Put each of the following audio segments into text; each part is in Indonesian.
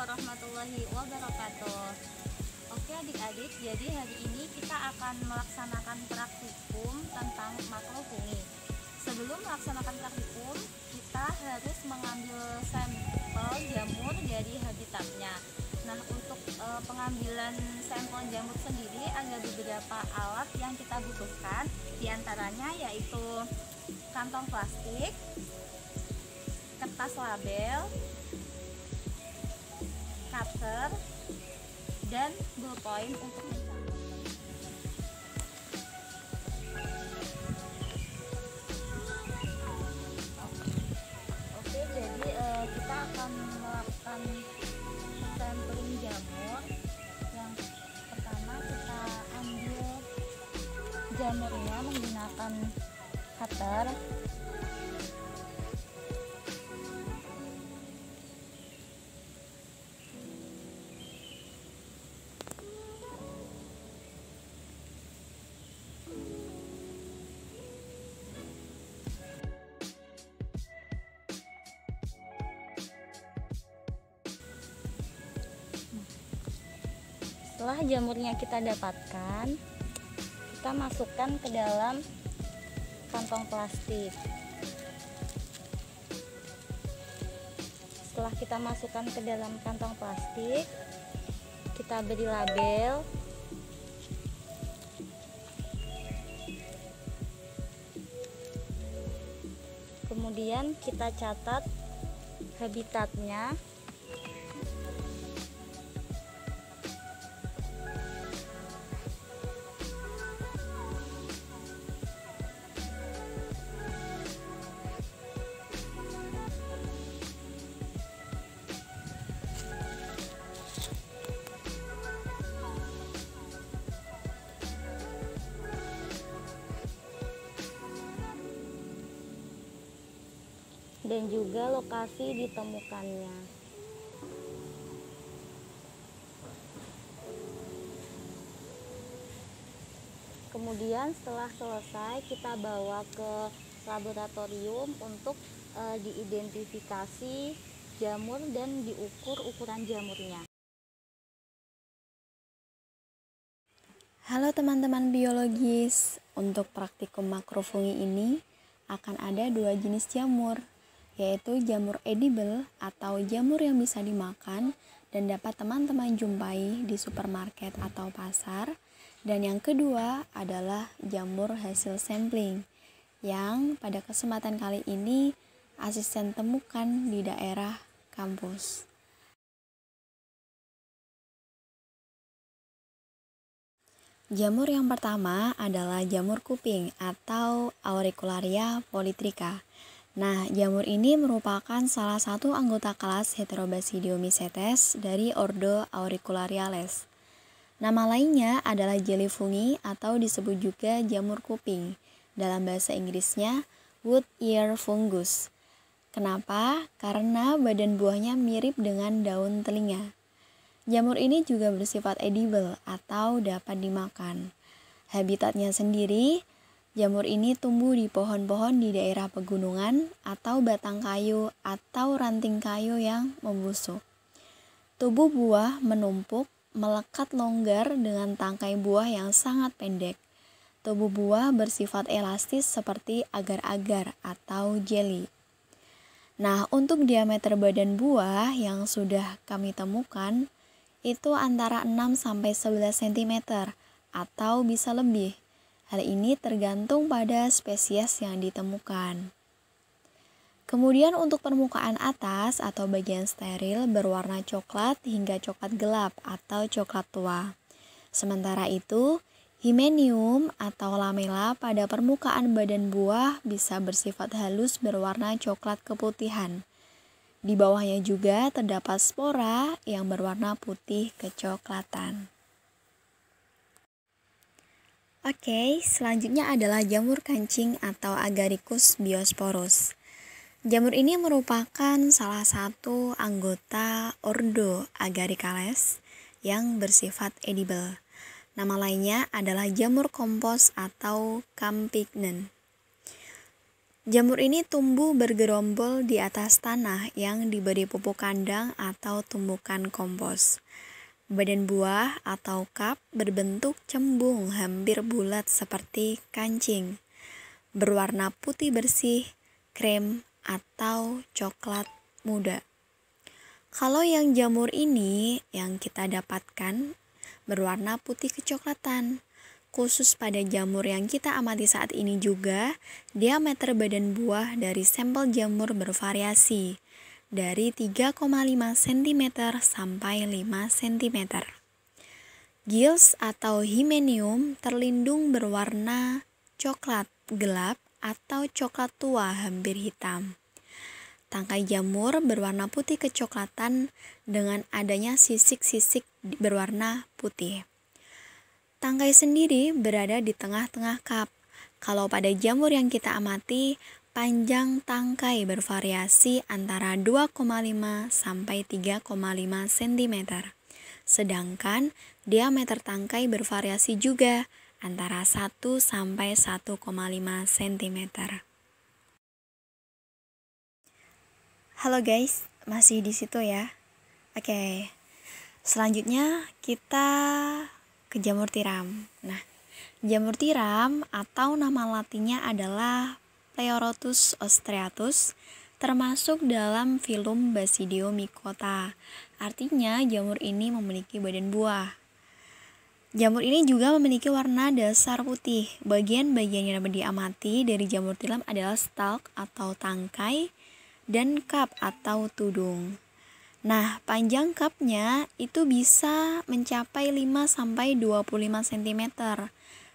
warahmatullahi wabarakatuh. Oke adik-adik, jadi hari ini kita akan melaksanakan praktikum tentang makrofungi. Sebelum melaksanakan praktikum, kita harus mengambil sampel jamur dari habitatnya. Nah, untuk pengambilan sampel jamur sendiri ada beberapa alat yang kita butuhkan. Di antaranya yaitu kantong plastik, kertas label, cutter, dan ballpoint untuk mencatat. Oke, jadi kita akan melakukan sampling jamur. Yang pertama kita ambil jamurnya menggunakan cutter. Setelah jamurnya kita dapatkan, kita masukkan ke dalam kantong plastik. Setelah kita masukkan ke dalam kantong plastik, kita beri label. Kemudian kita catat habitatnya. Dan juga lokasi ditemukannya. Kemudian setelah selesai kita bawa ke laboratorium untuk diidentifikasi jamur dan diukur ukuran jamurnya. Halo teman-teman biologis, untuk praktikum makrofungi ini akan ada dua jenis jamur, yaitu jamur edible atau jamur yang bisa dimakan dan dapat teman-teman jumpai di supermarket atau pasar. Dan yang kedua adalah jamur hasil sampling, yang pada kesempatan kali ini asisten temukan di daerah kampus. Jamur yang pertama adalah jamur kuping atau Auricularia polytricha. Nah, jamur ini merupakan salah satu anggota kelas Heterobasidiomycetes dari ordo Auriculariales. Nama lainnya adalah jelly fungi atau disebut juga jamur kuping. Dalam bahasa Inggrisnya, wood ear fungus. Kenapa? Karena badan buahnya mirip dengan daun telinga. Jamur ini juga bersifat edible atau dapat dimakan. Habitatnya sendiri, jamur ini tumbuh di pohon-pohon di daerah pegunungan atau batang kayu atau ranting kayu yang membusuk. Tubuh buah menumpuk, melekat longgar dengan tangkai buah yang sangat pendek. Tubuh buah bersifat elastis seperti agar-agar atau jelly. Nah, untuk diameter badan buah yang sudah kami temukan, itu antara 6-11 cm atau bisa lebih. Hal ini tergantung pada spesies yang ditemukan. Kemudian untuk permukaan atas atau bagian steril berwarna coklat hingga coklat gelap atau coklat tua. Sementara itu, himenium atau lamela pada permukaan badan buah bisa bersifat halus berwarna coklat keputihan. Di bawahnya juga terdapat spora yang berwarna putih kecoklatan. Oke, selanjutnya adalah jamur kancing atau Agaricus biosporus. Jamur ini merupakan salah satu anggota ordo Agaricales yang bersifat edible. Nama lainnya adalah jamur kompos atau campignon. Jamur ini tumbuh bergerombol di atas tanah yang diberi pupuk kandang atau tumbukan kompos. Badan buah atau kap berbentuk cembung hampir bulat seperti kancing, berwarna putih bersih, krem, atau coklat muda. Kalau yang jamur ini yang kita dapatkan berwarna putih kecoklatan. Khusus pada jamur yang kita amati saat ini juga, diameter badan buah dari sampel jamur bervariasi dari 3,5 cm sampai 5 cm. Gills atau himenium terlindung berwarna coklat gelap atau coklat tua hampir hitam. Tangkai jamur berwarna putih kecoklatan dengan adanya sisik-sisik berwarna putih. Tangkai sendiri berada di tengah-tengah kap. Kalau pada jamur yang kita amati, panjang tangkai bervariasi antara 2,5 sampai 3,5 cm. Sedangkan diameter tangkai bervariasi juga antara 1 sampai 1,5 cm. Halo guys, masih di situ ya. Oke. Selanjutnya kita ke jamur tiram. Nah, jamur tiram atau nama latinnya adalah Pleurotus ostreatus, termasuk dalam filum Basidiomycota. Artinya jamur ini memiliki badan buah. Jamur ini juga memiliki warna dasar putih. Bagian-bagian yang dapat diamati dari jamur tiram adalah stalk atau tangkai dan cup atau tudung. Nah, panjang cupnya itu bisa mencapai 5-25 cm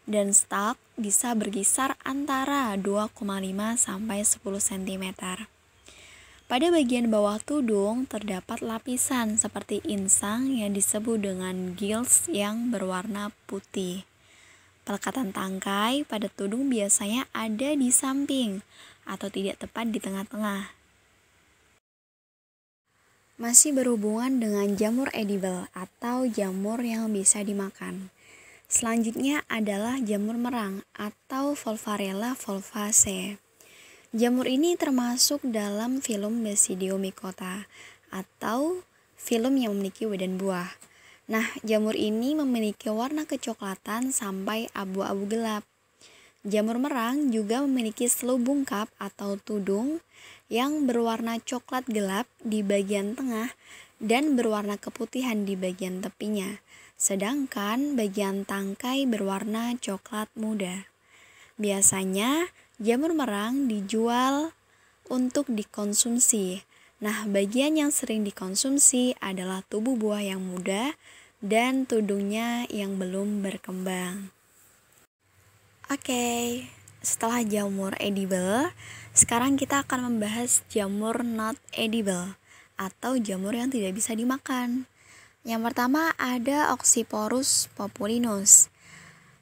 dan stalk bisa berkisar antara 2,5 sampai 10 cm. Pada bagian bawah tudung terdapat lapisan seperti insang yang disebut dengan gills yang berwarna putih. Pelekatan tangkai pada tudung biasanya ada di samping atau tidak tepat di tengah-tengah. Masih berhubungan dengan jamur edible atau jamur yang bisa dimakan. Selanjutnya adalah jamur merang atau Volvarella volvaceae. Jamur ini termasuk dalam filum Basidiomycota atau filum yang memiliki badan buah. Nah, jamur ini memiliki warna kecoklatan sampai abu-abu gelap. Jamur merang juga memiliki selubung kap atau tudung yang berwarna coklat gelap di bagian tengah dan berwarna keputihan di bagian tepinya, sedangkan bagian tangkai berwarna coklat muda. Biasanya jamur merang dijual untuk dikonsumsi. Nah, bagian yang sering dikonsumsi adalah tubuh buah yang muda dan tudungnya yang belum berkembang. Oke, setelah jamur edible, sekarang kita akan membahas jamur not edible atau jamur yang tidak bisa dimakan. Yang pertama ada Oxyporus populinus.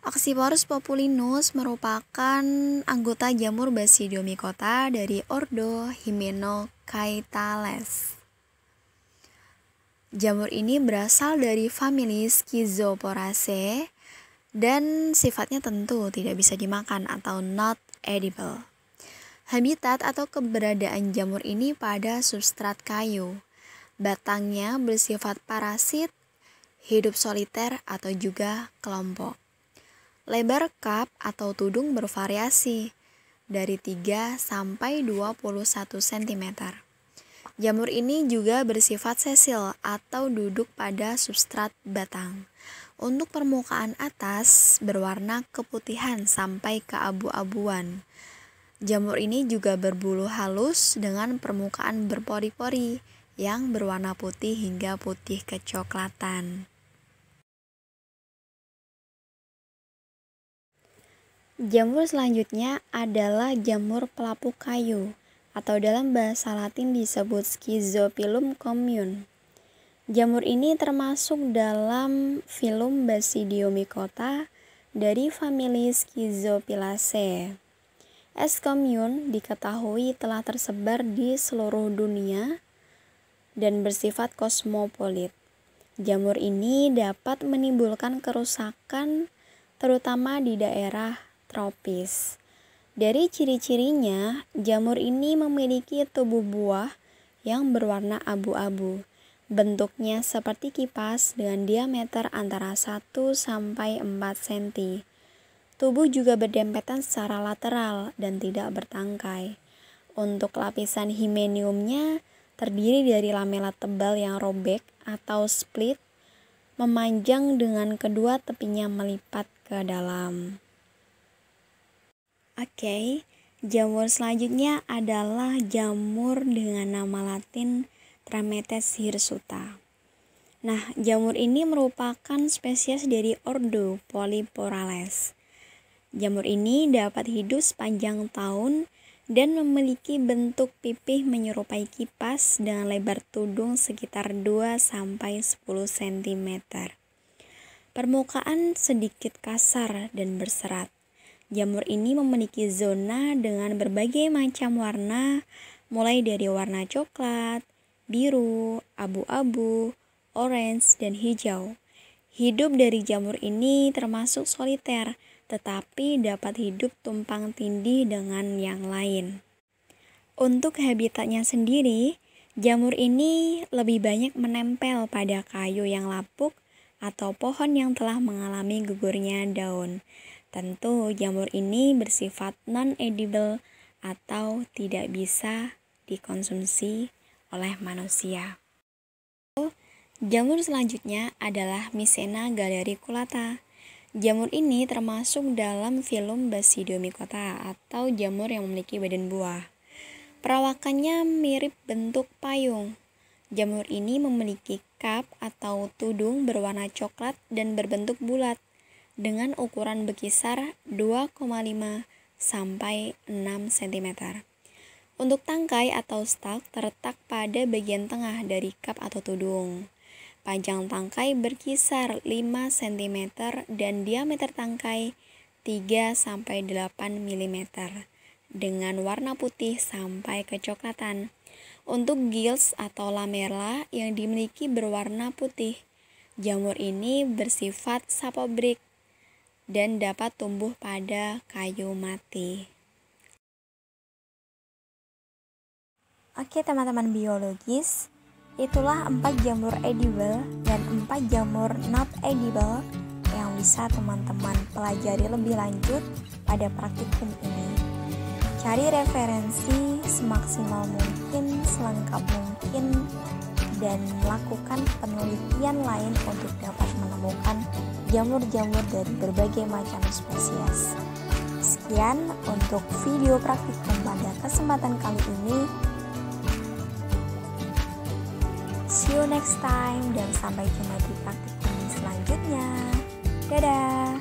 Oxyporus populinus merupakan anggota jamur Basidiomycota dari ordo Hymenocaitalus. Jamur ini berasal dari famili Schizoporaceae dan sifatnya tentu tidak bisa dimakan atau not edible. Habitat atau keberadaan jamur ini pada substrat kayu. Batangnya bersifat parasit, hidup soliter atau juga kelompok. Lebar kap atau tudung bervariasi dari 3 sampai 21 cm. Jamur ini juga bersifat sesil atau duduk pada substrat batang. Untuk permukaan atas berwarna keputihan sampai keabu-abuan. Jamur ini juga berbulu halus dengan permukaan berpori-pori yang berwarna putih hingga putih kecoklatan. Jamur selanjutnya adalah jamur pelapuk kayu atau dalam bahasa Latin disebut Schizophyllum commune. Jamur ini termasuk dalam filum Basidiomycota dari famili Schizophyllaceae. S. commune diketahui telah tersebar di seluruh dunia dan bersifat kosmopolit. Jamur ini dapat menimbulkan kerusakan terutama di daerah tropis. Dari ciri-cirinya, jamur ini memiliki tubuh buah yang berwarna abu-abu. Bentuknya seperti kipas dengan diameter antara 1 sampai 4 cm. Tubuh juga berdempetan secara lateral dan tidak bertangkai. Untuk lapisan himeniumnya terdiri dari lamela tebal yang robek atau split, memanjang dengan kedua tepinya melipat ke dalam. Oke, jamur selanjutnya adalah jamur dengan nama latin Trametes hirsuta. Nah, jamur ini merupakan spesies dari ordo Polyporales. Jamur ini dapat hidup sepanjang tahun dan memiliki bentuk pipih menyerupai kipas dengan lebar tudung sekitar 2-10 cm. Permukaan sedikit kasar dan berserat. Jamur ini memiliki zona dengan berbagai macam warna, mulai dari warna coklat, biru, abu-abu, orange, dan hijau. Hidup dari jamur ini termasuk soliter, tetapi dapat hidup tumpang tindih dengan yang lain. Untuk habitatnya sendiri, jamur ini lebih banyak menempel pada kayu yang lapuk atau pohon yang telah mengalami gugurnya daun. Tentu jamur ini bersifat non-edible atau tidak bisa dikonsumsi oleh manusia. Jamur selanjutnya adalah Mycena galericulata. Jamur ini termasuk dalam filum Basidiomycota atau jamur yang memiliki badan buah. Perawakannya mirip bentuk payung. Jamur ini memiliki cup atau tudung berwarna coklat dan berbentuk bulat dengan ukuran berkisar 2,5 sampai 6 cm. Untuk tangkai atau stalk terletak pada bagian tengah dari cup atau tudung. Panjang tangkai berkisar 5 cm dan diameter tangkai 3-8 mm dengan warna putih sampai kecoklatan. Untuk gills atau lamella yang dimiliki berwarna putih. Jamur ini bersifat sapobrik dan dapat tumbuh pada kayu mati. Oke teman-teman biologis, itulah 4 jamur edible dan 4 jamur not edible yang bisa teman-teman pelajari lebih lanjut pada praktikum ini. Cari referensi semaksimal mungkin, selengkap mungkin, dan lakukan penelitian lain untuk dapat menemukan jamur-jamur dari berbagai macam spesies. Sekian untuk video praktikum pada kesempatan kali ini. See you next time dan sampai jumpa di praktikum selanjutnya. Dadah!